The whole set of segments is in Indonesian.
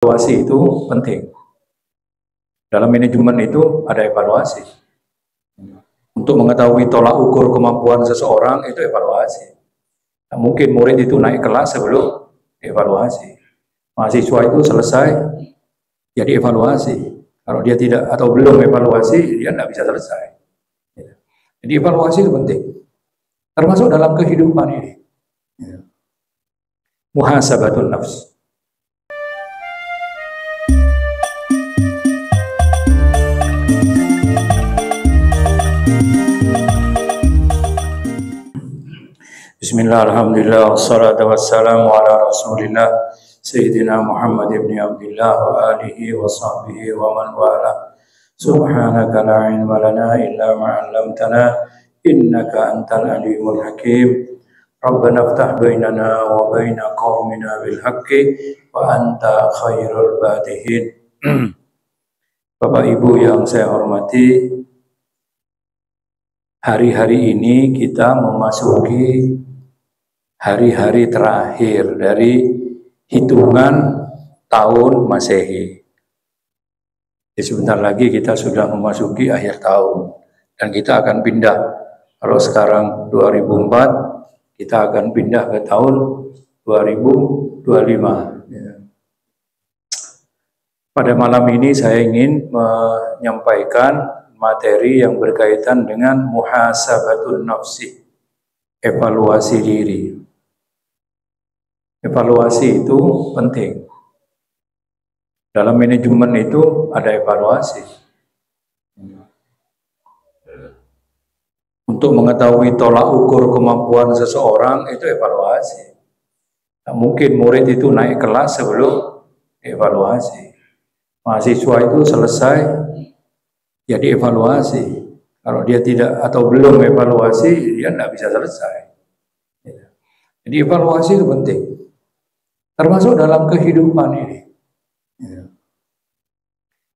Evaluasi itu penting. Dalam manajemen itu ada evaluasi. Untuk mengetahui tolak ukur kemampuan seseorang itu evaluasi. Nah, mungkin murid itu naik kelas sebelum evaluasi. Mahasiswa itu selesai jadi evaluasi. Kalau dia tidak atau belum evaluasi, dia tidak bisa selesai. Jadi evaluasi itu penting. Termasuk dalam kehidupan ini. Muhasabatun nafs. Bismillah, alhamdulillah, wassalatu wassalamu ala rasulillah Sayyidina Muhammad ibn Abdullah wa alihi wa sahbihi wa man wala. Subhanaka la ilma lana illa ma'allamtana innaka antal alimul hakim. Rabbana aftah bainana wa baina qaumina bil haqqi wa anta khairul fatihin. Bapak Ibu yang saya hormati, hari-hari ini kita memasuki hari-hari terakhir dari hitungan tahun Masehi. Jadi sebentar lagi kita sudah memasuki akhir tahun dan kita akan pindah. Kalau sekarang 2004, kita akan pindah ke tahun 2025. Pada malam ini saya ingin menyampaikan materi yang berkaitan dengan muhasabatun nafsi, evaluasi diri. Evaluasi itu penting. Dalam manajemen itu ada evaluasi. Untuk mengetahui tolak ukur kemampuan seseorang itu evaluasi. Nah, mungkin murid itu naik kelas sebelum evaluasi. Mahasiswa itu selesai jadi evaluasi. Kalau dia tidak atau belum evaluasi, dia tidak bisa selesai. Jadi evaluasi itu penting. Termasuk dalam kehidupan ini.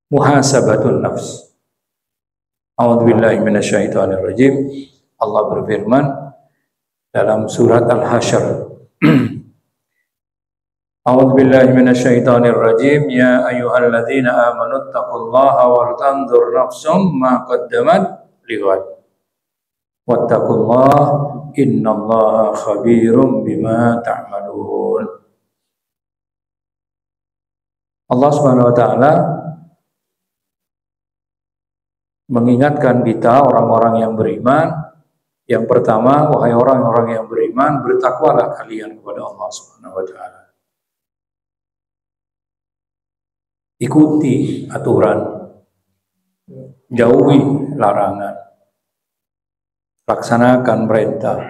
Muhasabatun nafs. A'udzubillahi minasyaitonirrajim. Allah berfirman dalam surat Al-Hasyr. A'udzubillahi minasyaitonirrajim. Ya ayyuhalladzina amanu taqullaha wal tanzur nafsum ma qaddamat lighad. Wattaqullaha innallaha khabirum bima ta'malun. Allah Subhanahu wa taala mengingatkan kita orang-orang yang beriman. Yang pertama, wahai orang-orang yang beriman, bertakwalah kalian kepada Allah Subhanahu wa taala. Ikuti aturan, jauhi larangan, laksanakan perintah.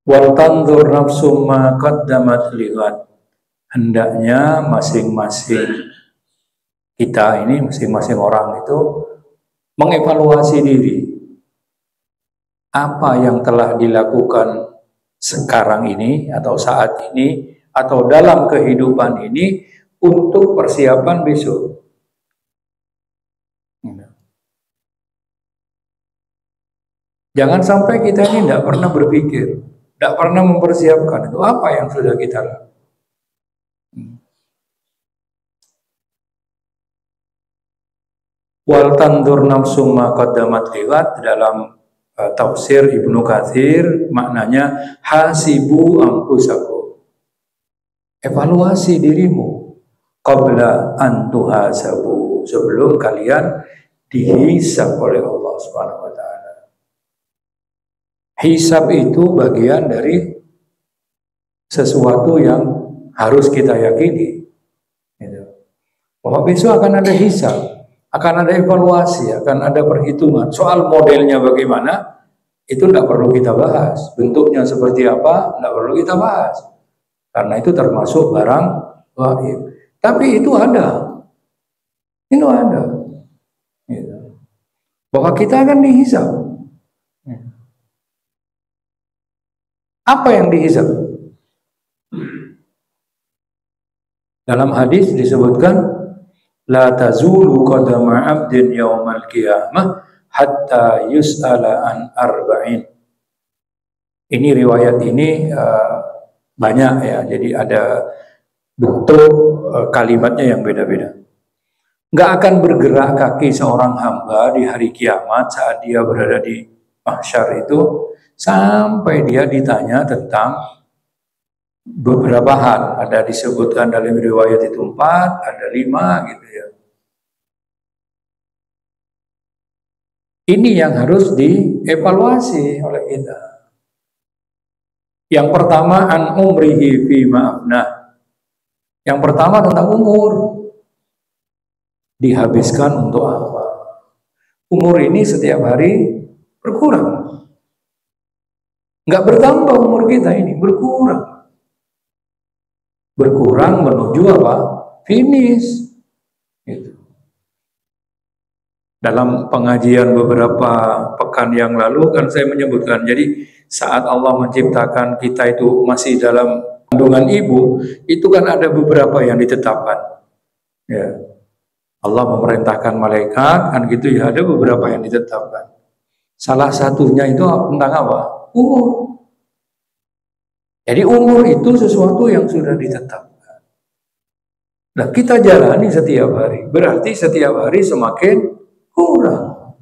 Wal tanzur nafsum ma qaddamat lighad. Hendaknya masing-masing kita ini, masing-masing orang itu mengevaluasi diri. Apa yang telah dilakukan sekarang ini atau saat ini atau dalam kehidupan ini untuk persiapan besok. Jangan sampai kita ini tidak pernah berpikir, tidak pernah mempersiapkan itu apa yang sudah kita lakukan. Wal tandur nafsum ma qaddamat lighad, dalam tafsir Ibnu Katsir maknanya hasibu anfusakum. Evaluasi dirimu qabla an tuhasabu, sebelum kalian dihisab oleh Allah Subhanahu wa taala. Hisab itu bagian dari sesuatu yang harus kita yakini. Bahwa besok akan ada hisab, akan ada evaluasi, akan ada perhitungan. Soal modelnya bagaimana, itu tidak perlu kita bahas. Bentuknya seperti apa, tidak perlu kita bahas. Karena itu termasuk barang gaib. Tapi itu ada. Itu ada. Bahwa kita akan dihisab. Apa yang dihisab? Dalam hadis disebutkan la tazulu qadama 'abdin yaumal qiyamah hatta yus'ala an arba'in. Ini riwayat ini Banyak ya, jadi ada bentuk kalimatnya yang beda-beda. Nggak akan bergerak kaki seorang hamba di hari kiamat saat dia berada di mahsyar itu sampai dia ditanya tentang beberapa hal. Ada disebutkan dalam riwayat itu 4, ada 5 gitu ya. Ini yang harus dievaluasi oleh kita. Yang pertama an umrihi fi ma'afnah. Yang pertama tentang umur. Dihabiskan untuk apa? Umur ini setiap hari berkurang. Nggak bertambah umur kita ini, berkurang. Berkurang menuju apa? Finish. Gitu. Dalam pengajian beberapa pekan yang lalu kan saya menyebutkan, jadi saat Allah menciptakan kita itu masih dalam kandungan ibu, itu kan ada beberapa yang ditetapkan. Ya. Allah memerintahkan malaikat, kan gitu ya, ada beberapa yang ditetapkan. Salah satunya itu tentang apa? Umur. Jadi umur itu sesuatu yang sudah ditetapkan. Nah, kita jalani setiap hari. Berarti setiap hari semakin kurang.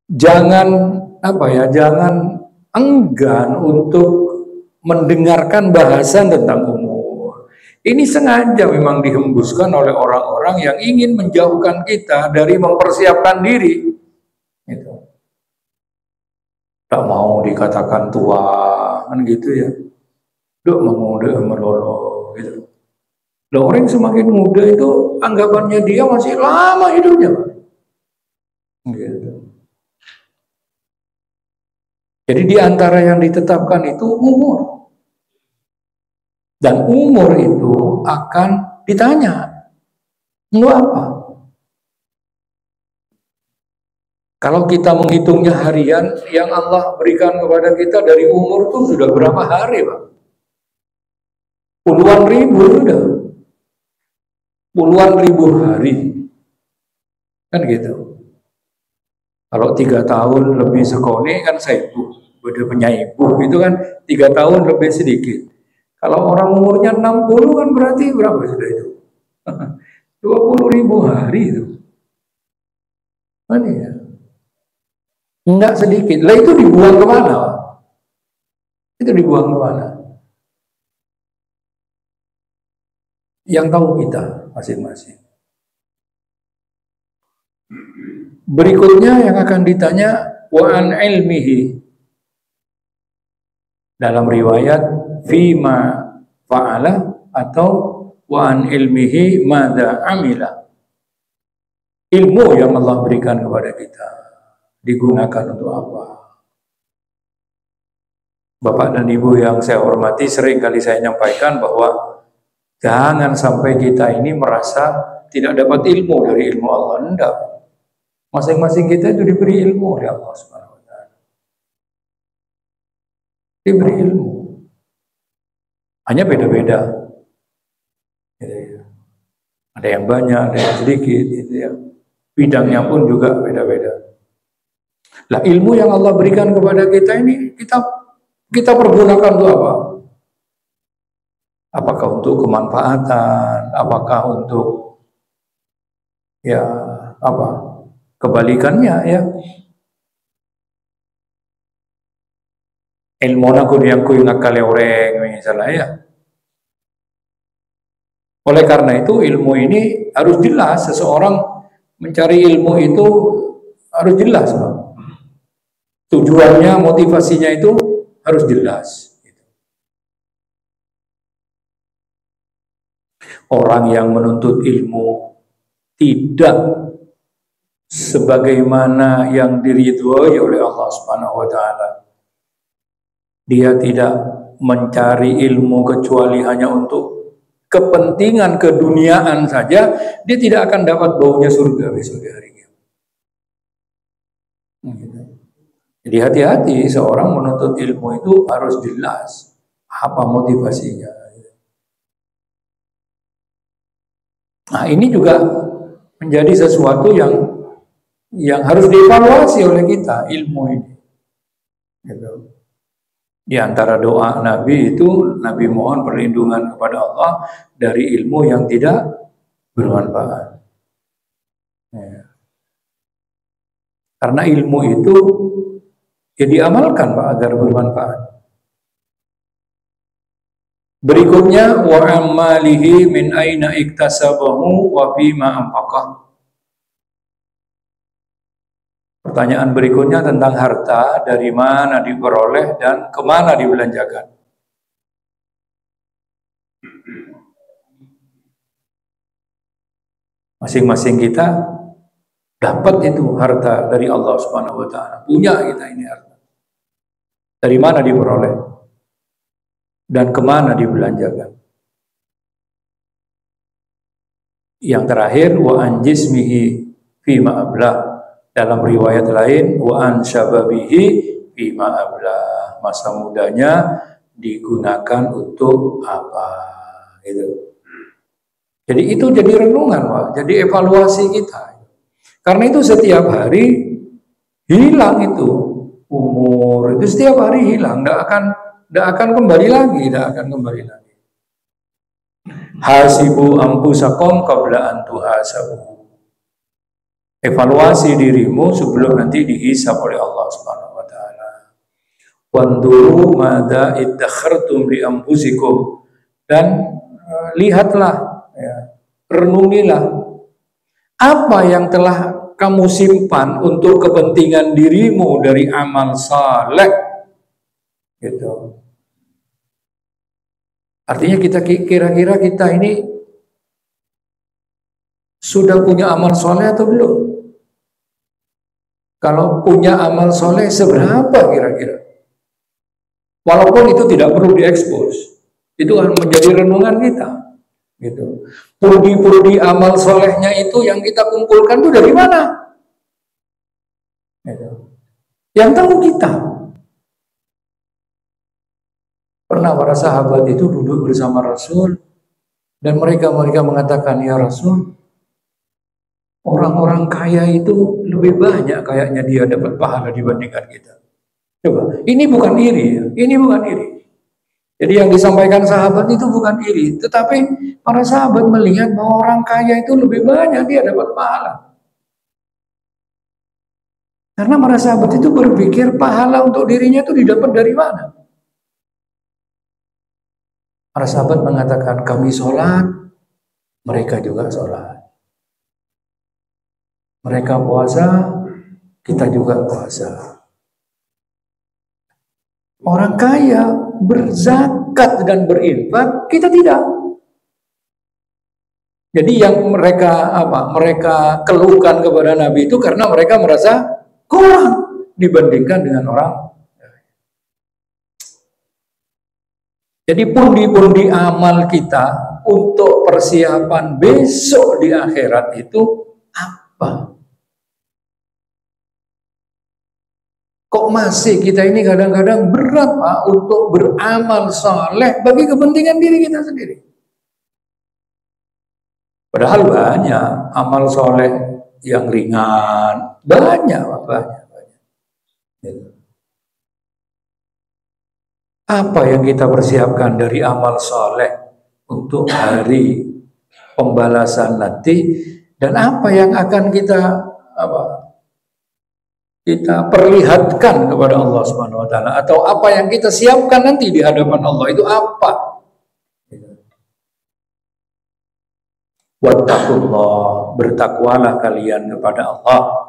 Jangan jangan enggan untuk mendengarkan bahasan tentang umur. Ini sengaja memang dihembuskan oleh orang-orang yang ingin menjauhkan kita dari mempersiapkan diri. Gitu. Tak mau dikatakan tua, kan gitu ya. Dok mengudah melolo, gitu. Loh, orang semakin muda itu anggapannya dia masih lama hidupnya, Pak. Gitu. Jadi di antara yang ditetapkan itu umur. Dan umur itu akan ditanya, lu apa? Kalau kita menghitungnya harian, yang Allah berikan kepada kita dari umur itu sudah berapa hari, Pak? Puluhan ribu sudah. Puluhan ribu hari. Kan gitu. Kalau 3 tahun lebih sekone kan saibu, beda penyaibu, itu kan 3 tahun lebih sedikit. Kalau orang umurnya 60 kan berarti berapa sudah itu? 20.000 hari itu. Mana ya? Enggak sedikit. Lah itu dibuang kemana? Itu dibuang kemana? Yang tahu kita masing-masing. Berikutnya yang akan ditanya wa an ilmihi. Dalam riwayat fima fa'ala atau wa an ilmihi madza amila. Ilmu yang Allah berikan kepada kita digunakan untuk apa? Bapak dan Ibu yang saya hormati, sering kali saya nyampaikan bahwa jangan sampai kita ini merasa tidak dapat ilmu dari ilmu Allah. Enggak. Masing-masing kita itu diberi ilmu oleh Allah Subhanahu wa taala. Diberi ilmu. Hanya beda-beda. Ada yang banyak, ada yang sedikit, gitu ya. Bidangnya pun juga beda-beda. Lah ilmu yang Allah berikan kepada kita ini kita pergunakan untuk apa? Apakah untuk kemanfaatan? Apakah untuk kebalikannya ya? Ilmu nakun yang ku ngakale orang misalnya ya. Oleh karena itu ilmu ini harus jelas. Seseorang mencari ilmu itu harus jelas, Pak. Tujuannya, motivasinya itu harus jelas. Orang yang menuntut ilmu tidak sebagaimana yang diridhoi oleh Allah Subhanahu wa taala. Dia tidak mencari ilmu kecuali hanya untuk kepentingan keduniaan saja, dia tidak akan dapat baunya surga besok di hari kiamat. Jadi hati-hati, seorang menuntut ilmu itu harus jelas apa motivasinya. Nah, ini juga menjadi sesuatu yang harus dievaluasi oleh kita, ilmu ini. Gitu. Di antara doa Nabi itu, Nabi mohon perlindungan kepada Allah dari ilmu yang tidak bermanfaat. Ya. Karena ilmu itu ya diamalkan Pak agar bermanfaat. Berikutnya wa amalihi min aina iktasabahu wa bima anfaqah. Pertanyaan berikutnya tentang harta, dari mana diperoleh dan kemana dibelanjakan. Masing-masing kita dapat itu harta dari Allah Subhanahu wa taala. Punya kita ini harta. Dari mana diperoleh dan kemana dibelanjakan. Yang terakhir wa an jismihi fi ma'ablah. Dalam riwayat lain wa an syababihi fi ma'ablah. Masa mudanya digunakan untuk apa gitu. Jadi itu jadi renungan Pak, jadi evaluasi kita. Karena itu setiap hari hilang itu umur itu setiap hari hilang, tidak akan kembali lagi, Hasibu anfusakum qabla an tuhasabu. Evaluasi dirimu sebelum nanti dihisab oleh Allah Subhanahu wa taala. Wanduru madza iddakhartum li anfusikum, dan lihatlah ya, renungilah apa yang telah kamu simpan untuk kepentingan dirimu dari amal saleh gitu. Artinya kita kira-kira kita ini sudah punya amal soleh atau belum? Kalau punya amal soleh seberapa kira-kira? Walaupun itu tidak perlu diekspos, itu akan menjadi renungan kita. Gitu. Purdi-purdi amal solehnya itu yang kita kumpulkan itu dari mana? Gitu. Yang tahu kita. Pernah para sahabat itu duduk bersama Rasul dan mereka mengatakan, ya Rasul, orang-orang kaya itu lebih banyak kayaknya dia dapat pahala dibandingkan kita. Coba, ini bukan iri, ini bukan iri. Jadi yang disampaikan sahabat itu bukan iri, tetapi para sahabat melihat bahwa orang kaya itu lebih banyak dia dapat pahala. Karena para sahabat itu berpikir pahala untuk dirinya itu didapat dari mana? Para sahabat mengatakan, kami sholat, mereka juga sholat. Mereka puasa, kita juga puasa. Orang kaya berzakat dan berinfak, kita tidak. Jadi yang mereka keluhkan kepada Nabi itu karena mereka merasa kurang dibandingkan dengan orang. Jadi pundi-pundi amal kita untuk persiapan besok di akhirat itu apa? Kok masih kita ini kadang-kadang berat Pak untuk beramal saleh bagi kepentingan diri kita sendiri. Padahal banyak amal saleh yang ringan, banyak Pak, banyak. Apa yang kita persiapkan dari amal saleh untuk hari pembalasan nanti, dan apa yang akan kita perlihatkan kepada Allah Subhanahu wa taala, atau apa yang kita siapkan nanti di hadapan Allah itu apa? Wattaqullah, bertakwalah kalian kepada Allah.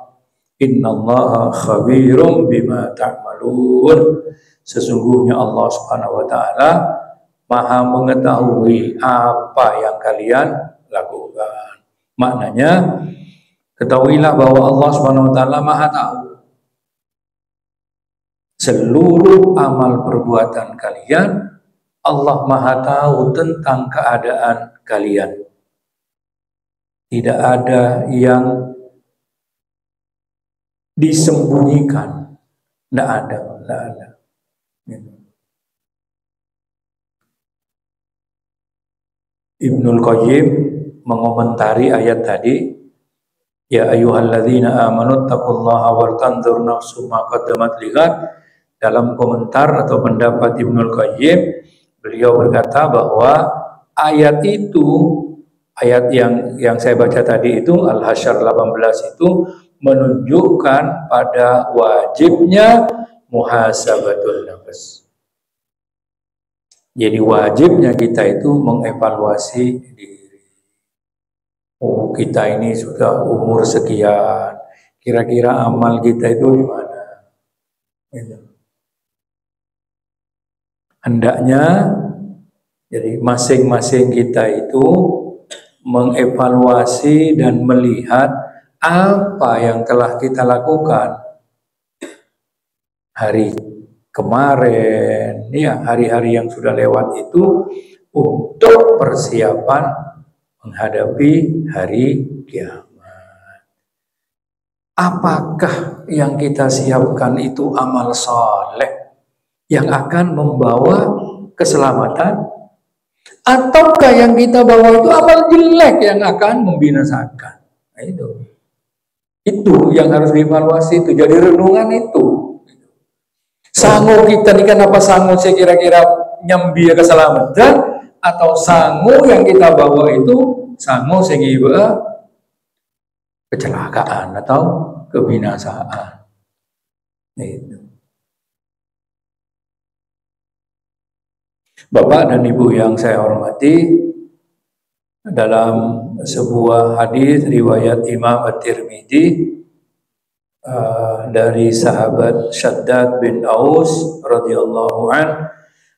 Innallaha khabirum bima ta'malun. Sesungguhnya Allah Subhanahu wa taala Maha mengetahui apa yang kalian lakukan. Maknanya, ketahuilah bahwa Allah Subhanahu wa taala Maha tahu seluruh amal perbuatan kalian. Allah Maha tahu tentang keadaan kalian. Tidak ada yang disembunyikan. Tidak ada. Ibnul Qayyim mengomentari ayat tadi, ya ayyuhalladzina amanu taqullaha wal tanzur nafsum ma qaddamat lighad, dalam komentar atau pendapat Ibnul Qayyim, beliau berkata bahwa ayat itu, ayat yang saya baca tadi itu, Al-Hasyr 18 itu menunjukkan pada wajibnya muhasabatul nafs. Jadi wajibnya kita itu mengevaluasi diri. Oh, kita ini sudah umur sekian, kira-kira amal kita itu gimana? Gitu. Hendaknya jadi masing-masing kita itu mengevaluasi dan melihat apa yang telah kita lakukan hari kemarin, ya hari-hari yang sudah lewat itu untuk persiapan menghadapi hari kiamat. Apakah yang kita siapkan itu amal saleh yang akan membawa keselamatan, ataukah yang kita bawa itu amal jelek yang akan membinasakan? Nah, itu yang harus dievaluasi, itu jadi renungan itu. Sangu kita ini kenapa sangu saya kira-kira nyambi keselamatan, atau sangu yang kita bawa itu sangu sehingga kecelakaan atau kebinasaan. Itu. Bapak dan Ibu yang saya hormati, dalam sebuah hadis riwayat Imam At-Tirmidzi dari sahabat Shaddad bin Aus radhiyallahu an,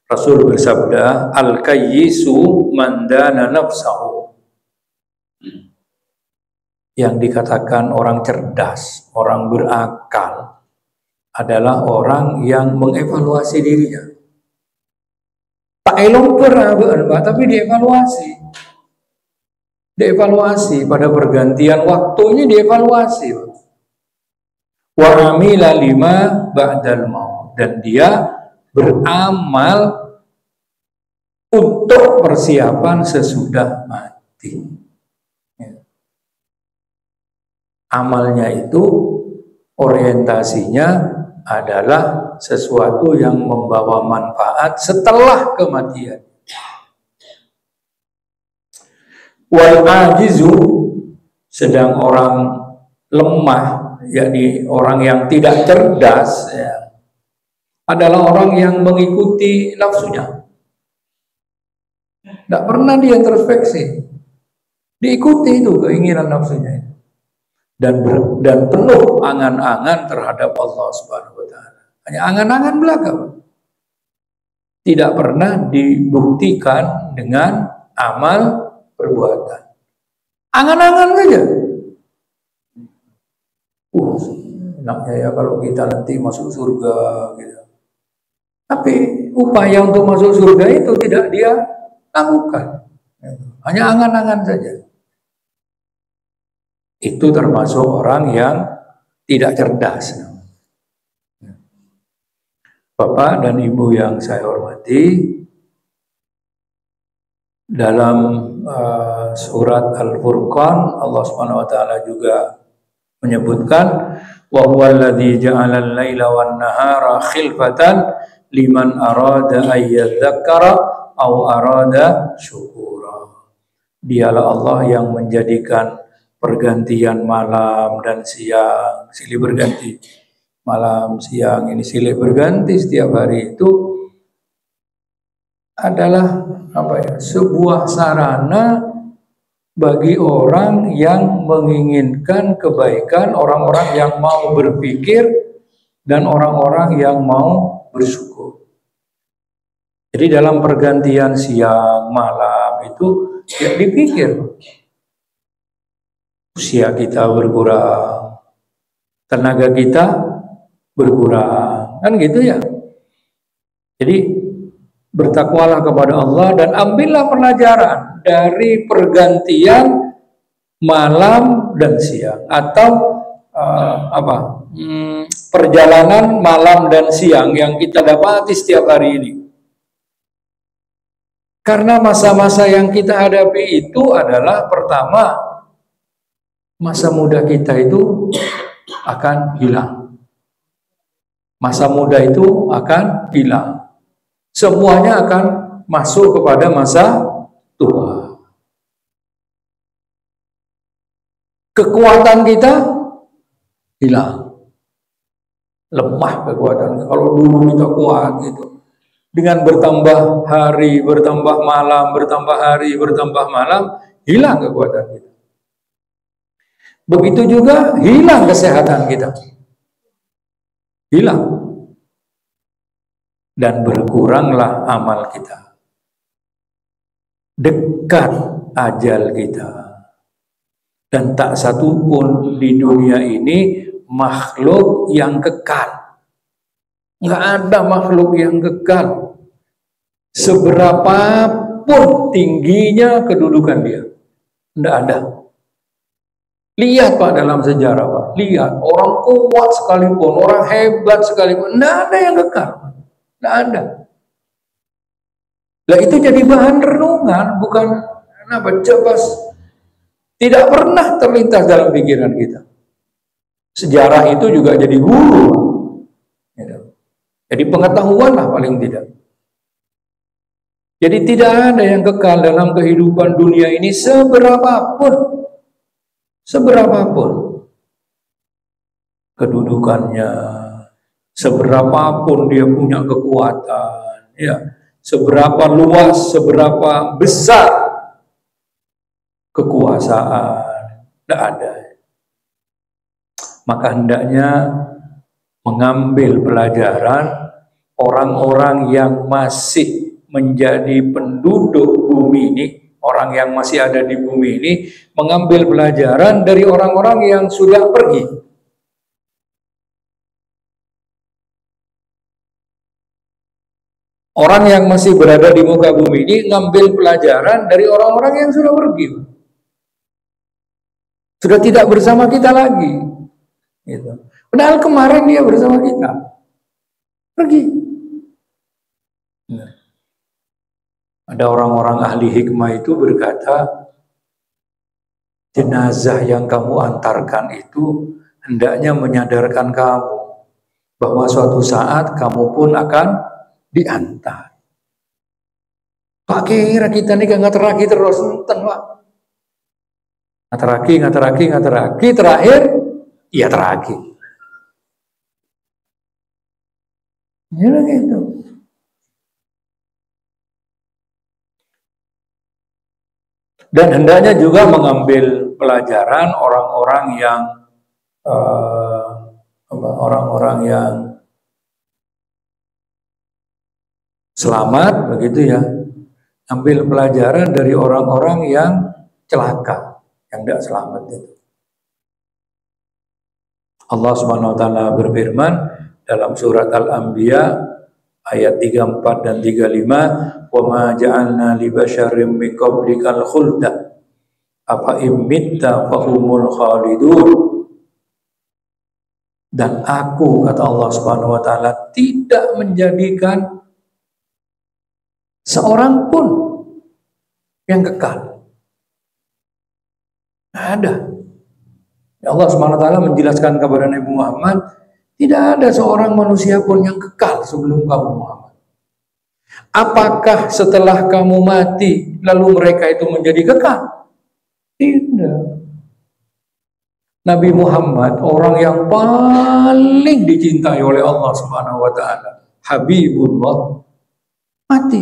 Rasul bersabda, al-kayyisu man dana nafsahu. Yang dikatakan orang cerdas, orang berakal adalah orang yang mengevaluasi dirinya. Tak elok pernah, tapi dievaluasi pada pergantian waktunya, dievaluasi. Wa amila lima ba'dal maut, dan dia beramal untuk persiapan sesudah mati. Amalnya itu orientasinya adalah sesuatu yang membawa manfaat setelah kematian. Wal ajizu, sedang orang lemah, yakni orang yang tidak cerdas, ya, adalah orang yang mengikuti nafsunya. Tidak pernah dia introspeksi, diikuti itu keinginan nafsunya, dan penuh angan-angan terhadap Allah Subhanahu wa Ta'ala. Hanya angan-angan belaka, tidak pernah dibuktikan dengan amal perbuatan. Angan-angan saja. Enaknya ya kalau kita nanti masuk surga gitu. Tapi upaya untuk masuk surga itu tidak dia lakukan. Hanya angan-angan saja. Itu termasuk orang yang tidak cerdas. Bapak dan Ibu yang saya hormati, dalam surat Al-Furqan Allah Subhanahu wa taala juga menyebutkan, wa huwallazi ja'ala al-laila wan-nahara khilfatan liman arada ayyadzakkara aw arada syukura. Dialah Allah yang menjadikan pergantian malam dan siang, silih berganti. Malam, siang, ini silih berganti setiap hari itu adalah sebuah sarana bagi orang yang menginginkan kebaikan, orang-orang yang mau berpikir, dan orang-orang yang mau bersyukur. Jadi dalam pergantian siang, malam itu ya dipikir. Usia kita berkurang, tenaga kita berkurang, kan gitu ya. Jadi bertakwalah kepada Allah dan ambillah pelajaran dari pergantian malam dan siang, atau perjalanan malam dan siang yang kita dapati setiap hari ini. Karena masa-masa yang kita hadapi itu adalah, pertama, masa muda kita itu akan hilang. Masa muda itu akan hilang. Semuanya akan masuk kepada masa tua. Kekuatan kita hilang. Lemah kekuatan. Kalau dulu kita kuat gitu. Dengan bertambah hari, bertambah malam, bertambah hari, bertambah malam, hilang kekuatan kita. Begitu juga hilang kesehatan kita. Hilang. Dan berkuranglah amal kita. Dekat ajal kita. Dan tak satu pun di dunia ini makhluk yang kekal. Nggak ada makhluk yang kekal. Seberapapun tingginya kedudukan dia. Nggak ada. Lihat Pak dalam sejarah Pak. Lihat orang kuat sekalipun, orang hebat sekalipun. Nggak ada yang kekal. Nggak ada. Nah itu jadi bahan renungan, bukan apa jebas. Tidak pernah terlintas dalam pikiran kita. Sejarah itu juga jadi guru. Jadi pengetahuan lah paling tidak. Jadi tidak ada yang kekal dalam kehidupan dunia ini seberapapun. Seberapapun kedudukannya, seberapapun dia punya kekuatan, ya, seberapa luas, seberapa besar kekuasaan, tidak ada. Maka hendaknya mengambil pelajaran orang-orang yang masih menjadi penduduk bumi ini, orang yang masih ada di bumi ini, mengambil pelajaran dari orang-orang yang sudah pergi. Orang yang masih berada di muka bumi ini ngambil pelajaran dari orang-orang yang sudah pergi. Sudah tidak bersama kita lagi. Gitu. Padahal kemarin dia bersama kita. Pergi. Nah. Ada orang-orang ahli hikmah itu berkata, jenazah yang kamu antarkan itu hendaknya menyadarkan kamu bahwa suatu saat kamu pun akan diantar. Pak kira kita nih nggak terus enten Pak. Ngateraki, terakhir ya teraki. Ya gitu. Dan hendaknya juga mengambil pelajaran orang-orang yang selamat, begitu ya. Ambil pelajaran dari orang-orang yang celaka, yang tidak selamat itu. Allah Subhanahu wa taala berfirman dalam surat Al-Anbiya ayat 34 dan 35, wa ma ja'alna li basyarin min qablikal khulda afa imitta fahumul khalidun. Dan aku, kata Allah Subhanahu wa taala, tidak menjadikan seorang pun yang kekal. Tidak ada. Allah Subhanahu wa taala menjelaskan kepada Nabi Muhammad, tidak ada seorang manusia pun yang kekal sebelum kamu Muhammad. Apakah setelah kamu mati lalu mereka itu menjadi kekal? Tidak. Nabi Muhammad orang yang paling dicintai oleh Allah Subhanahu wa taala, Habibullah, mati.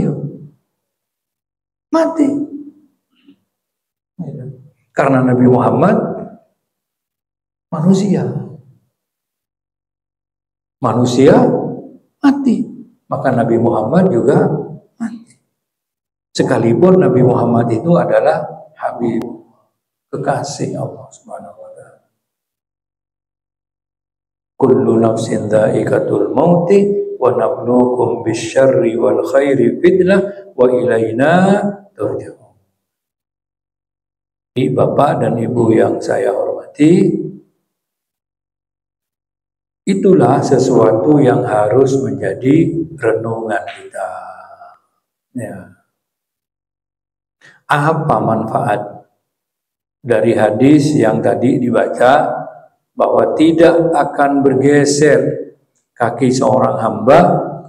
Mati. Karena Nabi Muhammad manusia mati, maka Nabi Muhammad juga mati. Sekalipun Nabi Muhammad itu adalah Habib, kekasih Allah Subhanahu wa taala. Kullu nafsin dha'iqatul mauti wa nabluukum bisyarri wal khairi fitnah wa ilaina turja'un. Bapak dan Ibu yang saya hormati, itulah sesuatu yang harus menjadi renungan kita. Ya. Apa manfaat dari hadis yang tadi dibaca bahwa tidak akan bergeser kaki seorang hamba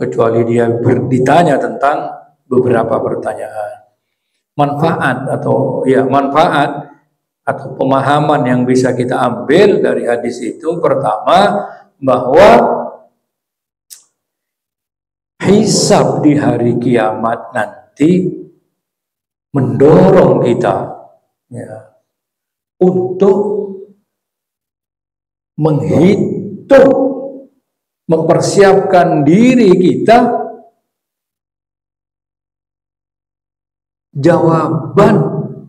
kecuali dia ditanya tentang beberapa pertanyaan. Manfaat atau pemahaman yang bisa kita ambil dari hadis itu, pertama bahwa hisab di hari kiamat nanti mendorong kita untuk menghitung, mempersiapkan diri kita jawaban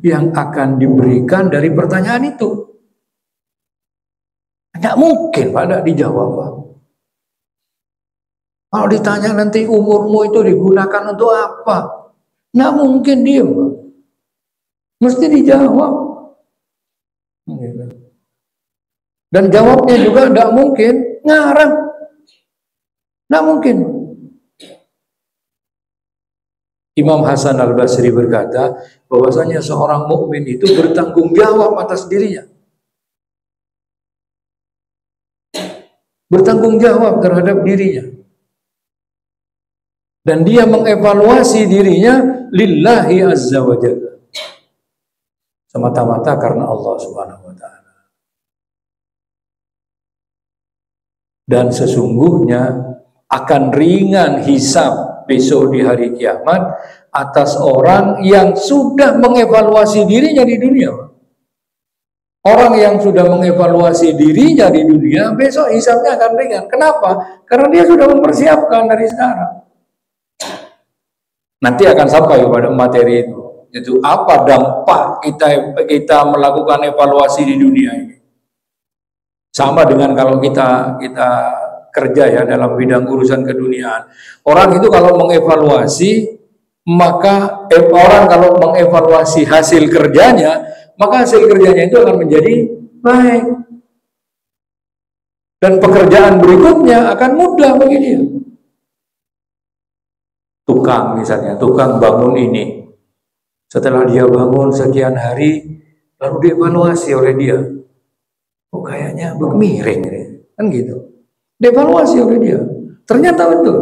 yang akan diberikan dari pertanyaan itu. Tidak mungkin pada dijawab. Kalau ditanya nanti umurmu itu digunakan untuk apa? Tidak mungkin diam. Mesti dijawab. Dan jawabnya juga tidak mungkin ngarang. Tidak mungkin. Imam Hasan Al-Basri berkata bahwasanya seorang mukmin itu bertanggung jawab atas dirinya. Bertanggung jawab terhadap dirinya. Dan dia mengevaluasi dirinya lillahi azza wa jalla. Semata-mata karena Allah Subhanahu wa ta'ala. Dan sesungguhnya akan ringan hisab besok di hari kiamat atas orang yang sudah mengevaluasi dirinya di dunia. Orang yang sudah mengevaluasi dirinya di dunia, besok hisabnya akan ringan. Kenapa? Karena dia sudah mempersiapkan dari sekarang. Nanti akan sampai pada materi itu. Itu apa dampak kita melakukan evaluasi di dunia ini? Sama dengan kalau kita kerja ya dalam bidang urusan keduniaan. Orang itu kalau mengevaluasi, maka orang kalau mengevaluasi hasil kerjanya, maka hasil kerjanya itu akan menjadi baik. Dan pekerjaan berikutnya akan mudah bagi dia. Tukang misalnya, tukang bangun ini. Setelah dia bangun sekian hari, lalu dievaluasi oleh dia. Oh kayaknya miring, kan gitu. Dievaluasi oleh dia. Ternyata betul.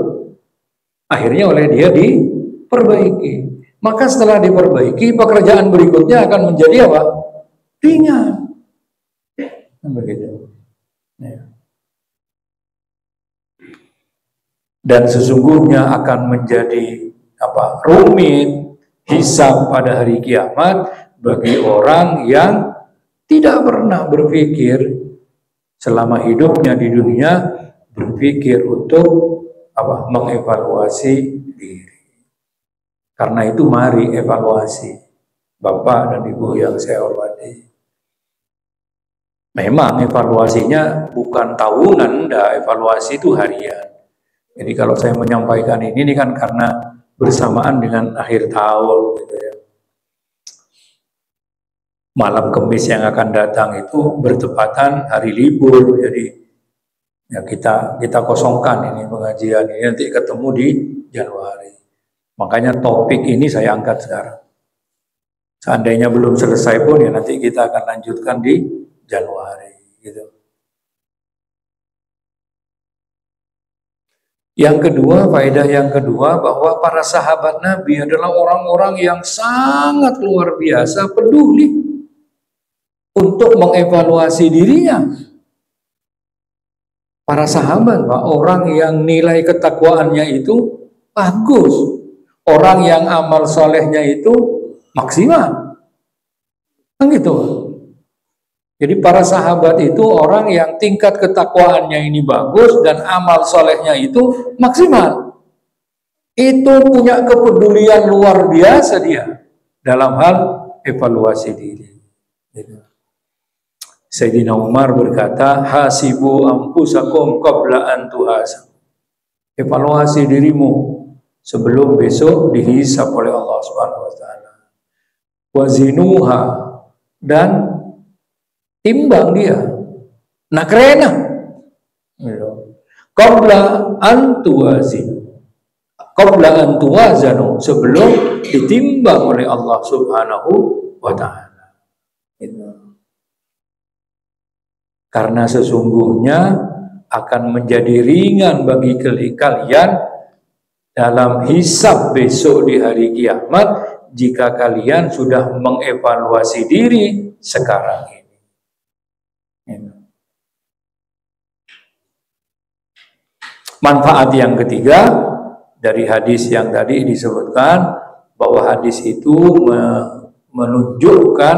Akhirnya oleh dia diperbaiki. Maka setelah diperbaiki, pekerjaan berikutnya akan menjadi apa? Ringan. Begitu. Ya. Dan sesungguhnya akan menjadi rumit hisab pada hari kiamat bagi orang yang tidak pernah berpikir selama hidupnya di dunia berpikir untuk mengevaluasi diri. Karena itu mari evaluasi Bapak dan Ibu yang saya hormati. Memang evaluasinya bukan tahunan, enggak, evaluasi itu harian. Jadi kalau saya menyampaikan ini kan karena bersamaan dengan akhir tahun gitu ya. Malam Kamis yang akan datang itu bertepatan hari libur, jadi ya kita kosongkan ini pengajian ini, nanti ketemu di Januari. Makanya topik ini saya angkat sekarang. Seandainya belum selesai pun ya nanti kita akan lanjutkan di Januari gitu. Yang kedua, faedah yang kedua, bahwa para sahabat Nabi adalah orang-orang yang sangat luar biasa peduli untuk mengevaluasi dirinya. Para sahabat, Pak, orang yang nilai ketakwaannya itu bagus, orang yang amal solehnya itu maksimal, kan gitu. Jadi para sahabat itu orang yang tingkat ketakwaannya ini bagus dan amal solehnya itu maksimal. Itu punya kepedulian luar biasa dia dalam hal evaluasi diri. Sayyidina Umar berkata, hasibu ampusakum qabla an tuhasab. Evaluasi dirimu sebelum besok dihisab oleh Allah Subhanahu wa taala. Wazinuha, dan timbang dia, nakrena, qabla an tuwazinu, qabla an tuwazanu, sebelum ditimbang oleh Allah Subhanahu wa taala. Karena sesungguhnya akan menjadi ringan bagi kalian dalam hisab besok di hari kiamat jika kalian sudah mengevaluasi diri sekarang ini. Manfaat yang ketiga dari hadis yang tadi disebutkan, bahwa hadis itu menunjukkan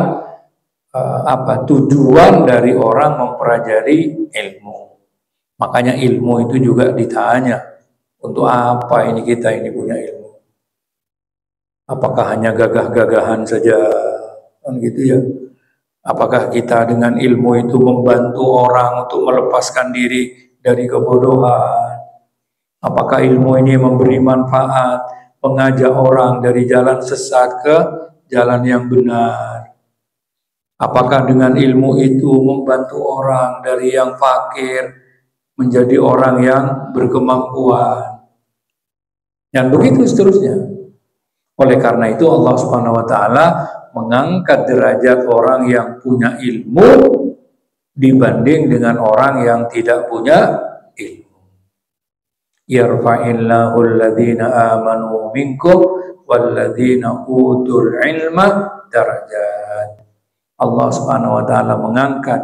tujuan dari orang mempelajari ilmu. Makanya ilmu itu juga ditanya, untuk apa ini kita ini punya ilmu? Apakah hanya gagah-gagahan saja, kan gitu ya? Apakah kita dengan ilmu itu membantu orang untuk melepaskan diri dari kebodohan? Apakah ilmu ini memberi manfaat, mengajak orang dari jalan sesat ke jalan yang benar? Apakah dengan ilmu itu membantu orang dari yang fakir menjadi orang yang berkemampuan? Dan begitu seterusnya. Oleh karena itu Allah Subhanahu wa taala mengangkat derajat orang yang punya ilmu dibanding dengan orang yang tidak punya ilmu. Yarfa'illahu alladhina amanu minkum walladhina utul ilma darajat. Allah Subhanahu wa taala mengangkat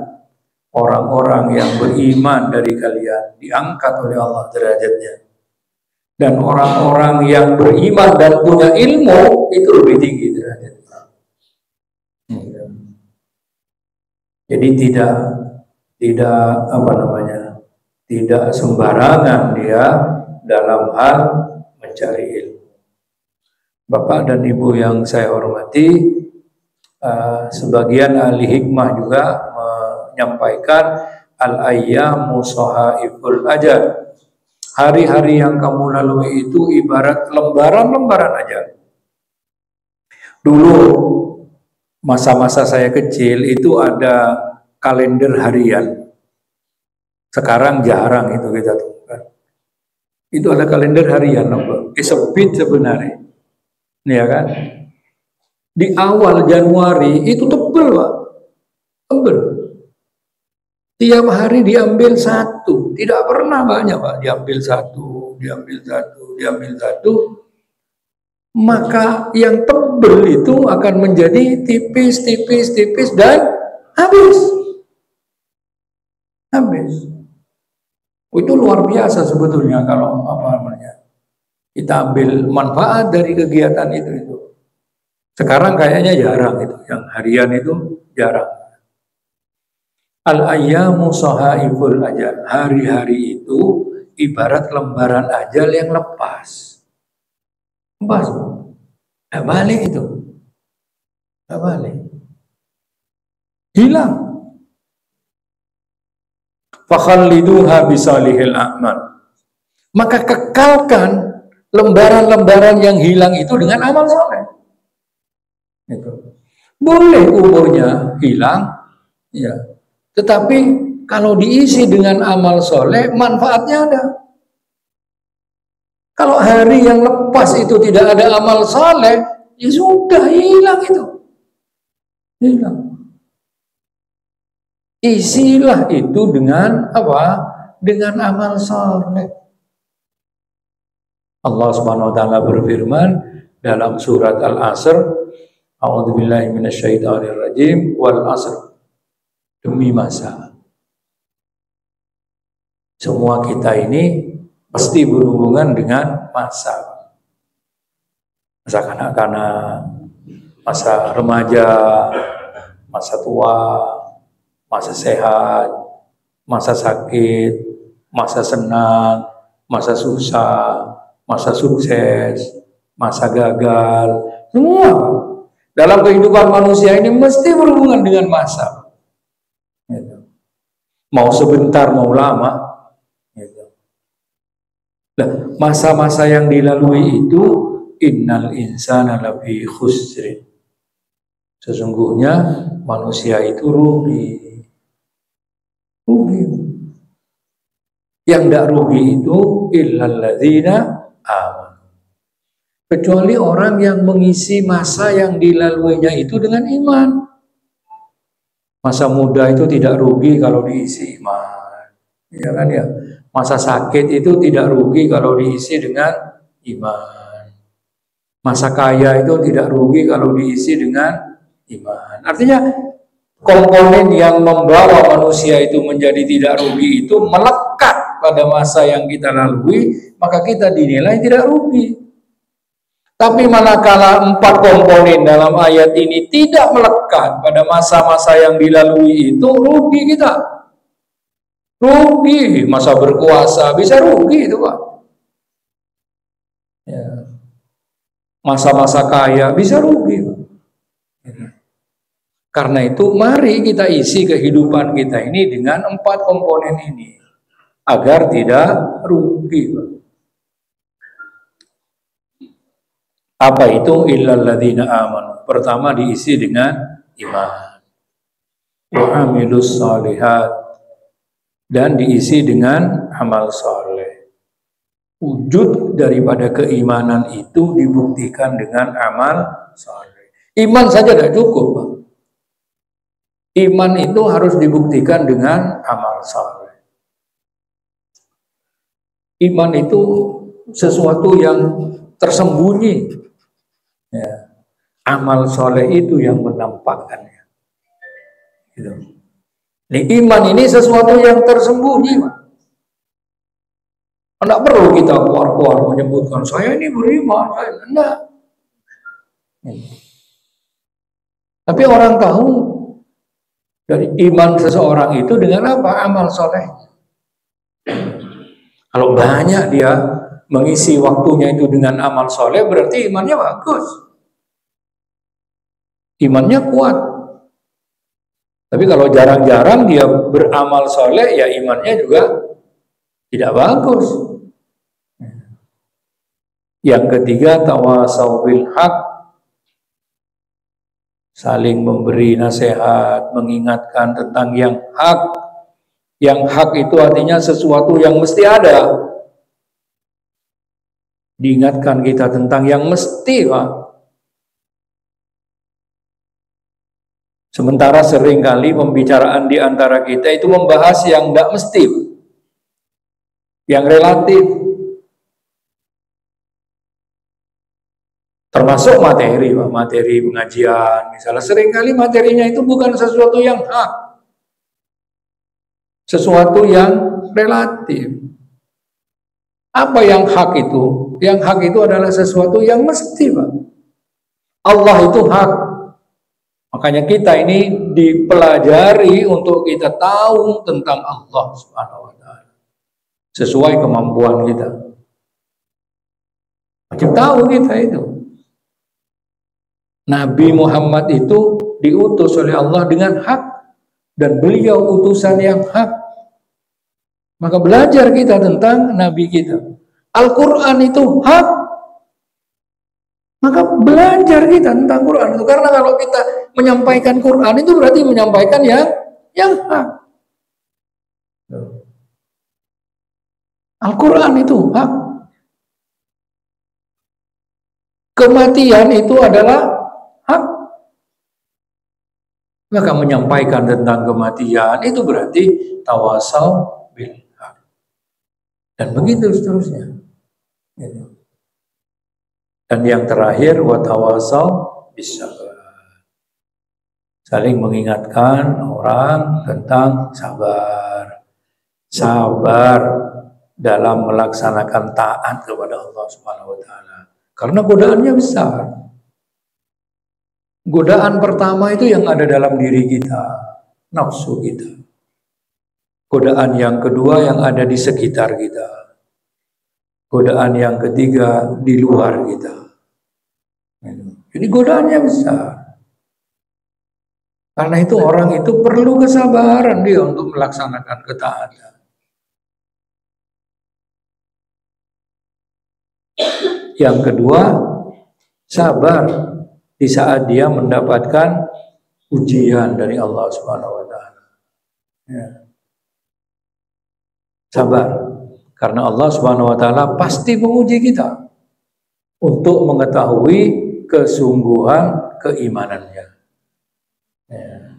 orang-orang yang beriman dari kalian, diangkat oleh Allah derajatnya. Dan orang-orang yang beriman dan punya ilmu itu lebih tinggi derajatnya. Jadi tidak sembarangan dia dalam hal mencari ilmu. Bapak dan Ibu yang saya hormati, sebagian ahli hikmah juga menyampaikan al-ayyamu sahaiful ajal. Hari-hari yang kamu lalui itu ibarat lembaran-lembaran ajal. Dulu masa-masa saya kecil itu ada kalender harian. Sekarang jarang itu kita temukan. Itu ada kalender harian, sebit sebenarnya. Ya kan? Di awal Januari itu tebel, Pak. Tebel. Tiap hari diambil satu, tidak pernah banyak, Pak. Diambil satu. Maka yang tebel itu akan menjadi tipis dan habis. Itu luar biasa sebetulnya kalau kita ambil manfaat dari kegiatan itu. Sekarang kayaknya jarang itu, yang harian itu jarang. Al-ayyamu sahaiful ajal. Hari-hari itu ibarat lembaran ajal yang lepas. Nggak balik itu. Nggak balik. Hilang. Fakhalliduha bisalihil a'mal. Maka kekalkan lembaran-lembaran yang hilang itu dengan amal soleh. Itu. Boleh umurnya hilang, ya. Tetapi kalau diisi dengan amal soleh, manfaatnya ada. Kalau hari yang lepas itu tidak ada amal soleh, ya sudah hilang itu. Hilang. Isilah itu dengan apa? Dengan amal soleh. Allah Subhanahu wa taala berfirman dalam surat Al-Asr, A'udzubillahi minasyaitonirrajim, wal 'asr. Demi masa. Semua kita ini pasti berhubungan dengan masa. Masa kanak-kanak, masa remaja, masa tua, masa sehat, masa sakit, masa senang, masa susah, masa sukses, masa gagal. Semua dalam kehidupan manusia ini mesti berhubungan dengan masa. Mau sebentar, mau lama. Nah, masa-masa yang dilalui itu, innal insana lafi khusrin. Sesungguhnya manusia itu rugi. Yang tidak rugi itu illalladzina amanu. Kecuali orang yang mengisi masa yang dilaluinya itu dengan iman. Masa muda itu tidak rugi kalau diisi iman. Ya kan ya. Masa sakit itu tidak rugi kalau diisi dengan iman. Masa kaya itu tidak rugi kalau diisi dengan iman. Artinya komponen yang membawa manusia itu menjadi tidak rugi itu melekat pada masa yang kita lalui, maka kita dinilai tidak rugi. Tapi manakala 4 komponen dalam ayat ini tidak melekat pada masa-masa yang dilalui itu, rugi kita. Rugi, masa berkuasa bisa rugi itu Pak. Ya. Masa-masa kaya bisa rugi Pak. Karena itu mari kita isi kehidupan kita ini dengan 4 komponen ini agar tidak rugi. Apa itu? Illal ladzina amanu. Pertama diisi dengan iman. Wa amilus shalihat, dan diisi dengan amal soleh. Wujud daripada keimanan itu dibuktikan dengan amal soleh. Iman saja tidak cukup Pak. Iman itu harus dibuktikan dengan amal saleh. Iman itu sesuatu yang tersembunyi. Ya. Amal soleh itu yang menampakkannya. Gitu. Ini iman ini sesuatu yang tersembunyi. Tidak perlu kita keluar-keluar menyebutkan saya ini beriman. Enggak. Tapi orang tahu dari iman seseorang itu dengan apa? Amal soleh. Kalau banyak dia mengisi waktunya itu dengan amal soleh, berarti imannya bagus. Imannya kuat. Tapi kalau jarang-jarang dia beramal soleh, ya imannya juga tidak bagus. Yang ketiga, tawasau bil haq, saling memberi nasihat, mengingatkan tentang yang hak. Yang hak itu artinya sesuatu yang mesti ada. Diingatkan kita tentang yang mesti, Pak. Sementara seringkali pembicaraan di antara kita itu membahas yang tidak mesti, yang relatif. Termasuk materi, Pak. Materi pengajian. Misalnya seringkali materinya itu bukan sesuatu yang hak. Sesuatu yang relatif. Apa yang hak itu? Yang hak itu adalah sesuatu yang mesti, Pak. Allah itu hak. Makanya kita ini dipelajari untuk kita tahu tentang Allah Subhanahu wa taala. Sesuai kemampuan kita. Wajib tahu kita itu. Nabi Muhammad itu diutus oleh Allah dengan hak. Dan beliau utusan yang hak. Maka belajar kita tentang Nabi kita. Al-Quran itu hak. Maka belajar kita tentang Quran itu. Karena kalau kita menyampaikan Quran itu berarti menyampaikan yang hak. Al-Quran itu hak. Kematian itu adalah hak. Maka menyampaikan tentang kematian itu berarti tawasau bil haq. Dan begitu seterusnya. Dan yang terakhir watawasau bis sabar. Saling mengingatkan orang tentang sabar. Sabar dalam melaksanakan taat kepada Allah Subhanahu wa taala. Karena godaannya besar. Godaan pertama itu yang ada dalam diri kita, nafsu kita. Godaan yang kedua yang ada di sekitar kita. Godaan yang ketiga di luar kita. Jadi godaannya besar. Karena itu orang itu perlu kesabaran dia untuk melaksanakan ketaatan. Yang kedua, sabar di saat dia mendapatkan ujian dari Allah Subhanahu wa taala. Ya. Sabar, karena Allah Subhanahu wa taala pasti menguji kita untuk mengetahui kesungguhan keimanannya. Ya.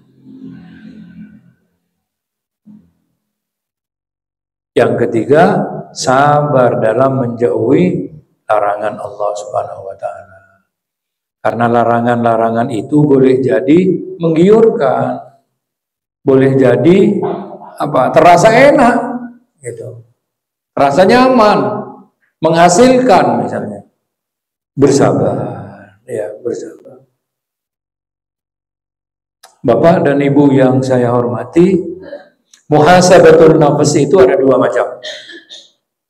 Yang ketiga, sabar dalam menjauhi larangan Allah Subhanahu wa taala. Karena larangan-larangan itu boleh jadi menggiurkan, boleh jadi terasa enak gitu. Rasa nyaman, menghasilkan misalnya. Bersabar, ya, bersabar. Bapak dan Ibu yang saya hormati, muhasabatul nafs itu ada dua macam.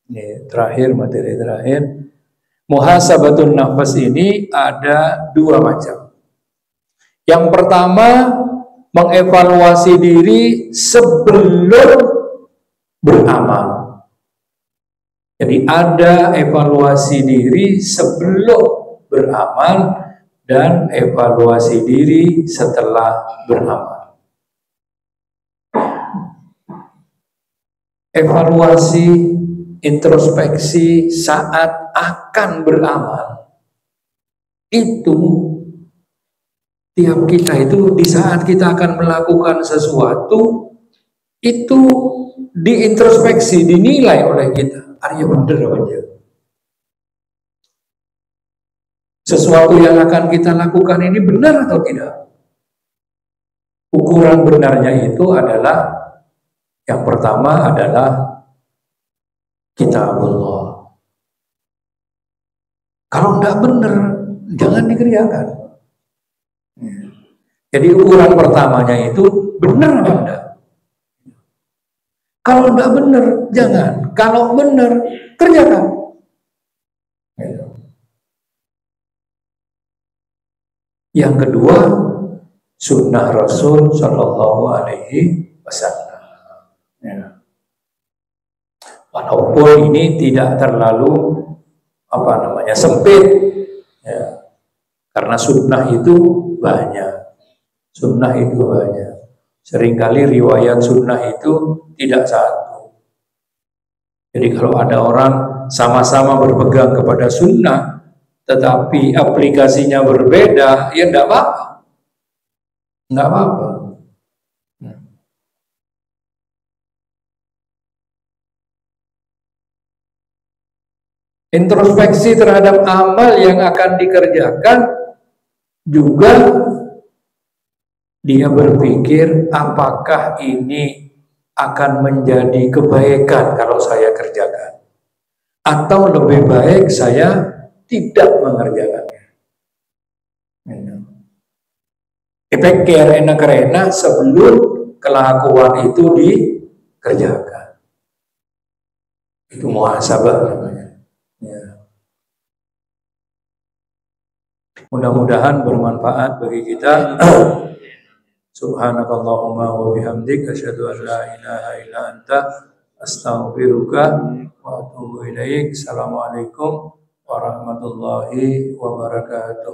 Ini terakhir, materi terakhir. Muhasabatul nafs ini ada dua macam. Yang pertama, mengevaluasi diri sebelum beramal. Jadi ada evaluasi diri sebelum beramal dan evaluasi diri setelah beramal. Evaluasi, introspeksi saat akan beramal. Itu tiap kita itu di saat kita akan melakukan sesuatu itu diintrospeksi, dinilai oleh kita. Arya bener aja. Sesuatu yang akan kita lakukan ini benar atau tidak? Ukuran benarnya itu adalah yang pertama adalah kitabullah. Kalau tidak benar, jangan dikerjakan. Jadi ukuran pertamanya itu benar apa enggak? Kalau enggak benar, jangan. Kalau benar, kerjakan. Yang kedua, sunnah Rasul Shallallahu Alaihi Wasallam. Walaupun ini tidak terlalu sempit, ya. Karena sunnah itu banyak. Sunnah itu banyak. Seringkali riwayat sunnah itu tidak satu. Jadi kalau ada orang sama-sama berpegang kepada sunnah, tetapi aplikasinya berbeda, ya enggak apa-apa. Enggak apa-apa. Introspeksi terhadap amal yang akan dikerjakan juga dia berpikir apakah ini akan menjadi kebaikan kalau saya kerjakan, atau lebih baik saya tidak mengerjakannya. Pikir enak-enak sebelum kelakuan itu dikerjakan. Itu muhasabah namanya. Ya. Mudah-mudahan bermanfaat bagi kita. Subhanakallahumma wa bihamdik asyhadu an la ilaha illa anta astaghfiruka wa atubu ilaik. Assalamualaikum warahmatullahi wabarakatuh.